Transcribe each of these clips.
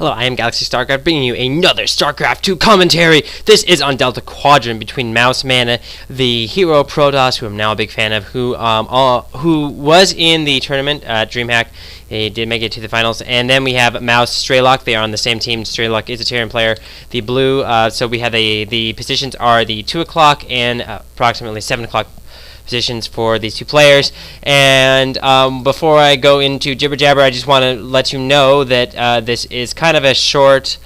Hello, I am Galaxy StarCraft, bringing you another StarCraft 2 commentary. This is on Delta Quadrant between Mouz Mana, the hero Protoss, who I'm now a big fan of, who was in the tournament at DreamHack. He did make it to the finals. And then we have Mouz Strelok. They are on the same team. Strelok is a Terran player. The blue, so we have the positions are the 2 o'clock and approximately 7 o'clock positions for these two players. And before I go into jibber jabber, I just want to let you know that this is kind of a shorter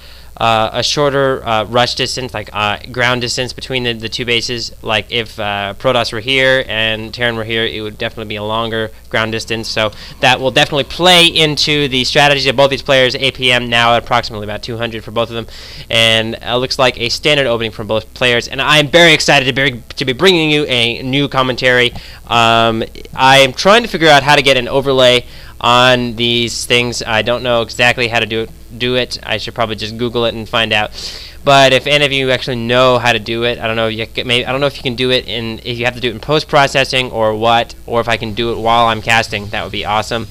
rush distance, like ground distance between the two bases. Like if Protoss were here and Terran were here, it would definitely be a longer ground distance. So that will definitely play into the strategies of both these players. APM now at approximately about 200 for both of them, and it looks like a standard opening from both players. And I'm very excited to be bringing you a new commentary. I am trying to figure out how to get an overlay on these things. I don't know exactly how to do it. I should probably just Google it and find out. But if any of you actually know how to do it, I don't know. I don't know if you can do it if you have to do it in post processing or what, or if I can do it while I'm casting. That would be awesome.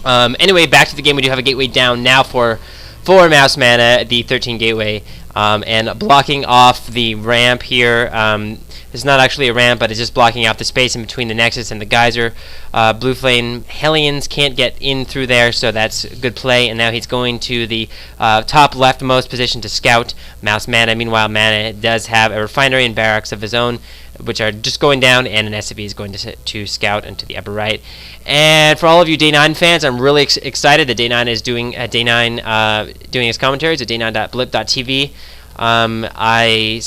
Anyway, back to the game. We do have a gateway down now for Mouz Mana, the 13 gateway, and blocking off the ramp here. It's not actually a ramp, but it's just blocking out the space in between the Nexus and the Geyser. Blue Flame Hellions can't get in through there, so that's a good play. And now he's going to the top leftmost position to scout Mouz Mana. Meanwhile, Mana does have a refinery and barracks of his own, which are just going down, and an SCV is going to scout into the upper right. And for all of you Day 9 fans, I'm really excited that Day 9 is doing doing his commentaries at day9.blip.tv. I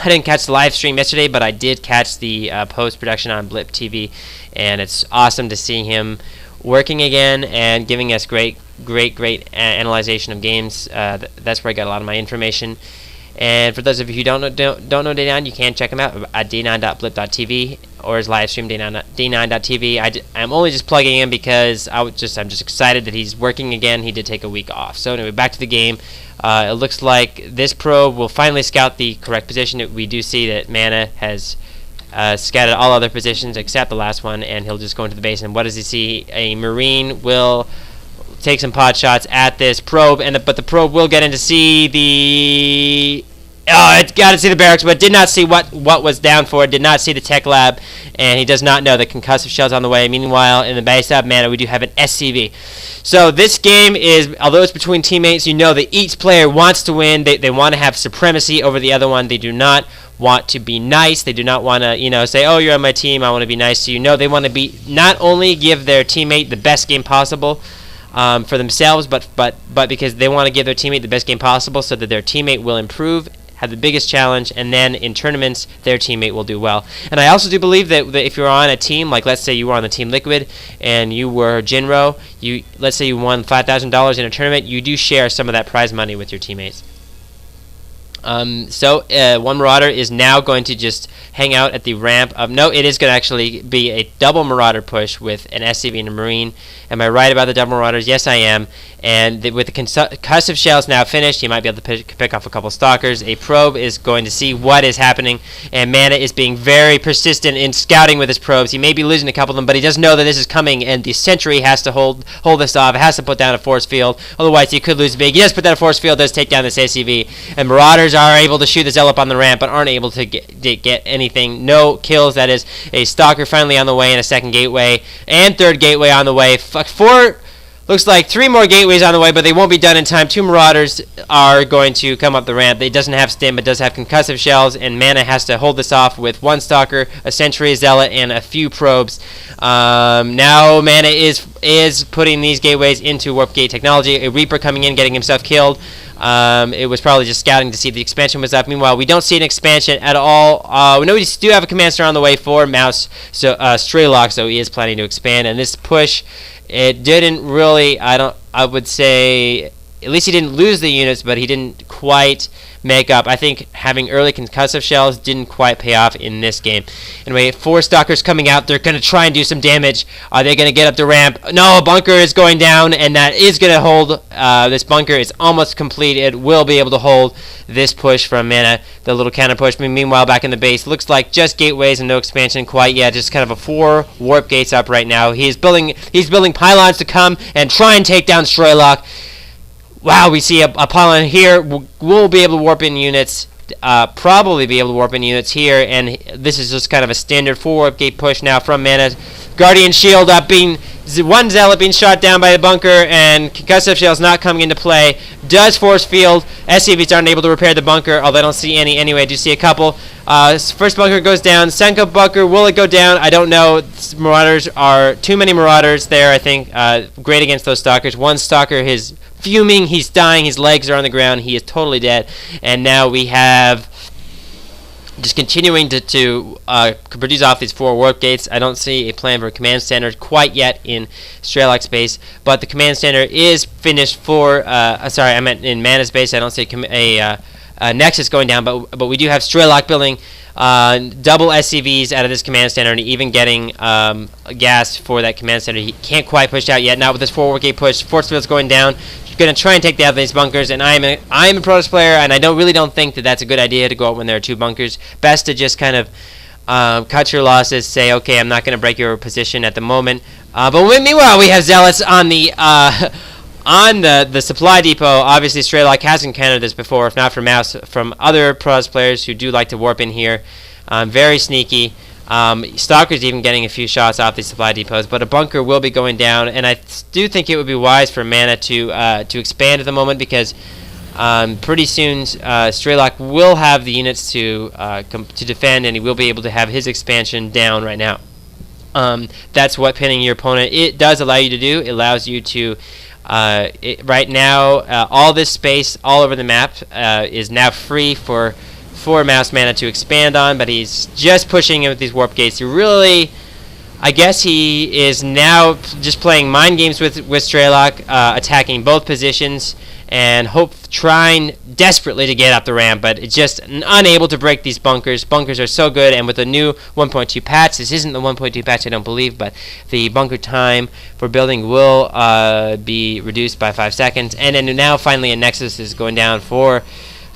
didn't catch the live stream yesterday, but I did catch the post-production on Blip TV, and it's awesome to see him working again and giving us great analyzation of games. That's where I got a lot of my information. And for those of you who don't know Day9, you can check him out at day9.blip.tv or his live stream day9.tv. I'm only just plugging him because I'm just excited that he's working again. He did take a week off. So anyway, back to the game. It looks like this probe will finally scout the correct position. We do see that Mana has scouted all other positions except the last one, and he'll just go into the base. And what does he see? A Marine will take some pot shots at this probe, but the probe will get in to see the... Oh, it got to see the barracks, but did not see what was down for it, did not see the tech lab, and he does not know the concussive shell's on the way. Meanwhile, in the base of Mana, we do have an SCV. So this game is, although it's between teammates, you know that each player wants to win. They want to have supremacy over the other one. They do not want to be nice. They do not want to, say, oh, you're on my team, I want to be nice to you. No, they want to not only give their teammate the best game possible, for themselves, but because they want to give their teammate the best game possible so that their teammate will improve, have the biggest challenge, and then in tournaments their teammate will do well. And I also do believe that if you're on a team, like let's say you were on the Team Liquid and you were Jinro, let's say you won $5,000 in a tournament, you do share some of that prize money with your teammates. So one Marauder is now going to just hang out at the ramp. No, it is going to actually be a double Marauder push with an SCV and a Marine. Am I right about the double Marauders? Yes, I am. And with the concussive shells now finished, you might be able to pick off a couple Stalkers. A probe is going to see what is happening, and Mana is being very persistent in scouting with his probes. He may be losing a couple of them, but he does know that this is coming, and the Sentry has to hold this off. It has to put down a force field, otherwise he could lose big. He does put down a force field, does take down this SCV, and Marauders are able to shoot the Zealot up on the ramp, but aren't able to get anything. No kills. That is a Stalker finally on the way, and a second gateway, and third gateway on the way. Looks like 3 more gateways on the way, but they won't be done in time. 2 Marauders are going to come up the ramp. It doesn't have stim, but does have concussive shells, and Mana has to hold this off with 1 Stalker, a Sentry, a Zealot, and a few probes. Now Mana is putting these gateways into Warp Gate technology. A Reaper coming in, getting himself killed. It was probably just scouting to see if the expansion was up. Meanwhile, we don't see an expansion at all. We know we do have a command star on the way for Mouz, so Strelok, so he is planning to expand. And this push, it didn't really, I would say, at least he didn't lose the units, but he didn't quite make up. I think having early concussive shells didn't quite pay off in this game. Anyway, 4 Stalkers coming out. They're going to try and do some damage. Are they going to get up the ramp? No, a bunker is going down, and that is going to hold. This bunker is almost complete. It will be able to hold this push from Mana, the little counter push. Meanwhile, back in the base, looks like just gateways and no expansion quite yet. Just kind of a 4 warp gates up right now. He's building pylons to come and try and take down Strelok. Wow, we see a pylon here. We'll be able to warp in units. Probably be able to warp in units here, and this is just kind of a standard 4-warp gate push now from Mana. Guardian Shield up, being one Zealot being shot down by the bunker, and concussive shells not coming into play. Does force field. SCVs aren't able to repair the bunker, although I don't see any anyway. I do see a couple. First bunker goes down. Second bunker, will it go down? I don't know. Marauders are too many Marauders there, I think. Great against those Stalkers. One Stalker is fuming. He's dying. His legs are on the ground. He is totally dead. And now we have just continuing to produce off these 4 warp gates. I don't see a plan for a command center quite yet in Strelok space, but the command center is finished for. Sorry, I meant in Mana's base. I don't see a Nexus going down, but we do have Strelok building double SCVs out of this command center, and even getting gas for that command center. He can't quite push out yet. Not with this 4 warp gate push. Force field's going down. Going to try and take down these bunkers, and I'm a Protoss player, and I really don't think that that's a good idea to go out when there are 2 bunkers. Best to just kind of cut your losses, say, okay, I'm not going to break your position at the moment. But meanwhile, we have Zealots on the supply depot. Obviously, Strelok has encountered this before, if not from Mouz, from other Protoss players who do like to warp in here. Very sneaky. Stalker's even getting a few shots off these supply depots, but a bunker will be going down, and I do think it would be wise for Mana to expand at the moment, because pretty soon Strelok will have the units to defend, and he will be able to have his expansion down right now. That's what pinning your opponent it does allow you to do. It allows you to right now all this space all over the map is now free for Mouse Mana to expand on, but he's just pushing in with these warp gates. He really, I guess he is now just playing mind games with Strelok, attacking both positions, and trying desperately to get up the ramp, but it's just unable to break these bunkers. Bunkers are so good, and with the new 1.2 patch, this isn't the 1.2 patch, I don't believe, but the bunker time for building will be reduced by 5 seconds, and then now finally a Nexus is going down for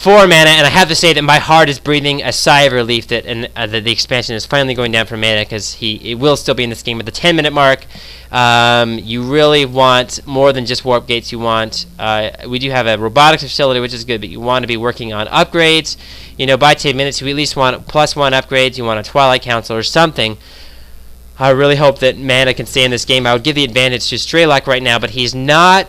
Mana, and I have to say that my heart is breathing a sigh of relief that the expansion is finally going down for Mana, because it will still be in this game at the 10-minute mark. You really want more than just warp gates. You want we do have a robotics facility, which is good, but you want to be working on upgrades. By 10 minutes, you at least want +1 upgrades. You want a Twilight Council or something. I really hope that Mana can stay in this game. I would give the advantage to Strelok right now, but he's not.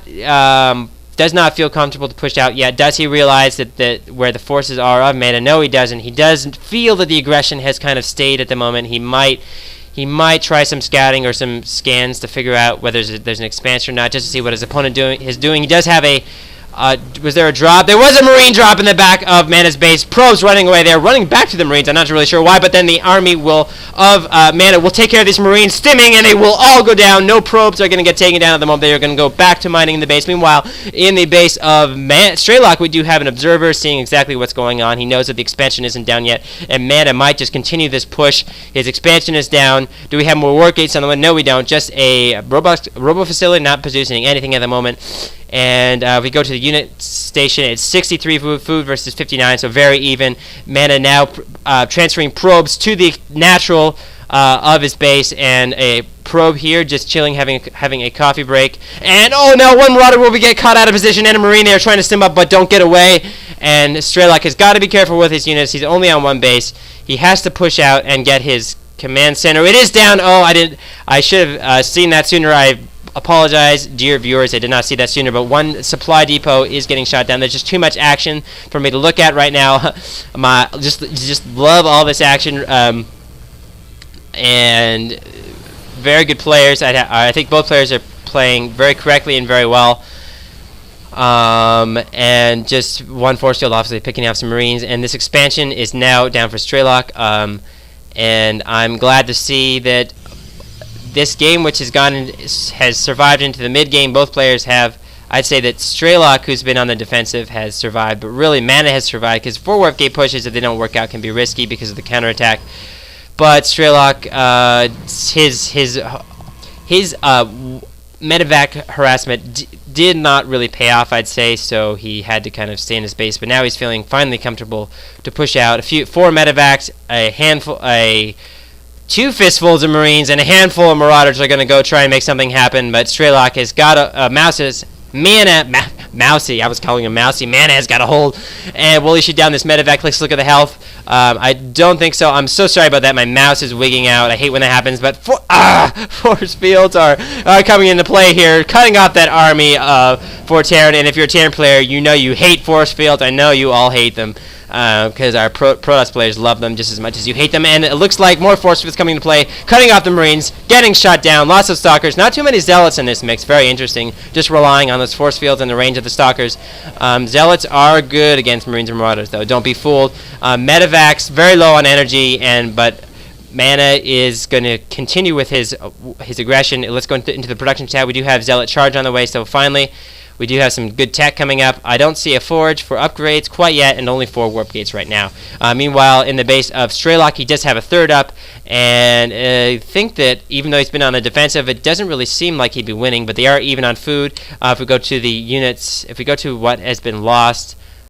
Does not feel comfortable to push out yet. Does he realize that where the forces are of Mana? No, he doesn't. He doesn't feel that the aggression has kind of stayed at the moment. He might try some scouting or some scans to figure out whether there's an expansion or not, just to see what his opponent is doing. He does have a was there a drop? There was a Marine drop in the back of Mana's base. Probes running away. They're running back to the Marines. I'm not really sure why, but then the army of Mana will take care of these Marines, stimming, and they will all go down. No probes are going to get taken down at the moment. They are going to go back to mining in the base. Meanwhile, in the base of Strelok, we do have an observer seeing exactly what's going on. He knows that the expansion isn't down yet, and Mana might just continue this push. His expansion is down. Do we have more work gates on the way? No, we don't. Just a robo facility not producing anything at the moment. And we go to the unit station. It's 63 food versus 59, so very even. Mana now transferring probes to the natural of his base, and a probe here just chilling, having a coffee break. And oh no, one Marauder will get caught out of position, and a Marine there trying to stim up but don't get away. And Strelok has got to be careful with his units. He's only on one base. He has to push out and get his command center. It is down. Oh, I should have seen that sooner. I apologize, dear viewers, I did not see that sooner, but one supply depot is getting shot down. There's just too much action for me to look at right now. Just love all this action, and very good players. I think both players are playing very correctly and very well. And just one force field obviously picking up some Marines, and this expansion is now down for Strelok, and I'm glad to see that this game, which has survived into the mid-game. Both players have. I'd say that Strelok, who's been on the defensive, has survived, but really Mana has survived, because 4 warp gate pushes, if they don't work out, can be risky because of the counterattack. But Strelok, his medevac harassment did not really pay off, I'd say, so he had to kind of stay in his base. But now he's feeling finally comfortable to push out. 4 medevacs, two fistfuls of Marines, and a handful of Marauders are going to go try and make something happen, but Strelok has got Mouse's Mousy. I was calling him Mousy. Mana has got a hold. And will he shoot down this medevac? Let's look at the health. I don't think so. I'm so sorry about that. My mouse is wigging out. I hate when that happens. But force fields are coming into play here, cutting off that army for Terran. And if you're a Terran player, you know you hate force fields. I know you all hate them. Because our Protoss players love them just as much as you hate them, and it looks like more force fields coming into play, cutting off the Marines, getting shot down, lots of Stalkers, not too many Zealots in this mix, very interesting, just relying on those force fields and the range of the Stalkers. Zealots are good against Marines and Marauders, though, don't be fooled. Medevacs, very low on energy, but Mana is going to continue with his aggression. Let's go into the production tab. We do have Zealot Charge on the way, so finally we do have some good tech coming up. I don't see a forge for upgrades quite yet, and only 4 warp gates right now. Meanwhile, in the base of Strelok, he does have a 3rd up, and I think that even though he's been on the defensive, it doesn't really seem like he'd be winning, but they are even on food. If we go to the units, if we go to what has been lost,